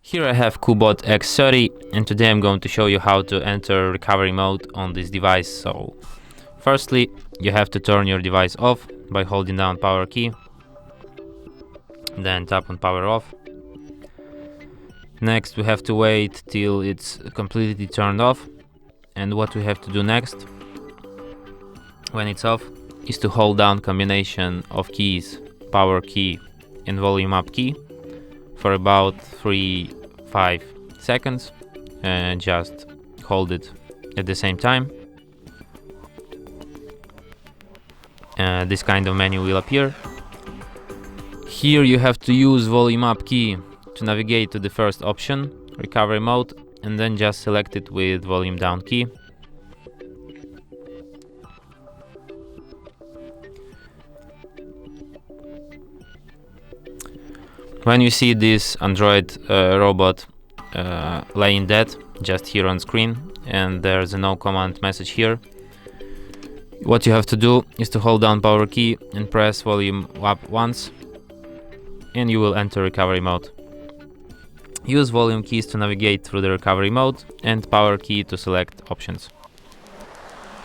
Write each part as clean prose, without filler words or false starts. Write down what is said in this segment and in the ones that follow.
Here I have CUBOT X30, and today I'm going to show you how to enter recovery mode on this device. So firstly, you have to turn your device off by holding down power key, then tap on power off. Next we have to wait till it's completely turned off, and what we have to do next when it's off is to hold down combination of keys, power key and volume up key, for about 3-5 seconds, and just hold it at the same time. This kind of menu will appear. Here you have to use volume up key to navigate to the first option, recovery mode, and then just select it with volume down key. When you see this Android robot laying dead just here on screen, and there's a no command message here, what you have to do is to hold down power key and press volume up once, and you will enter recovery mode. Use volume keys to navigate through the recovery mode and power key to select options.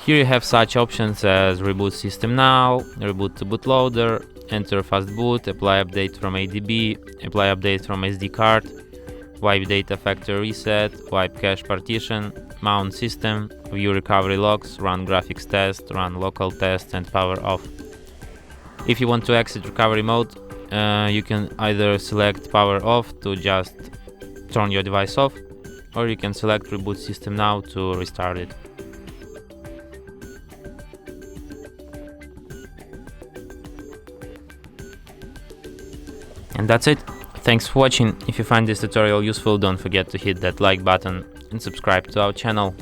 Here you have such options as reboot system now, reboot to bootloader, enter fast boot, apply update from ADB, apply update from SD card, wipe data factory reset, wipe cache partition, mount system, view recovery logs, run graphics test, run local test, and power off. If you want to exit recovery mode, you can either select power off to just turn your device off, or you can select reboot system now to restart it. And that's it. Thanks for watching. If you find this tutorial useful, don't forget to hit that like button and subscribe to our channel.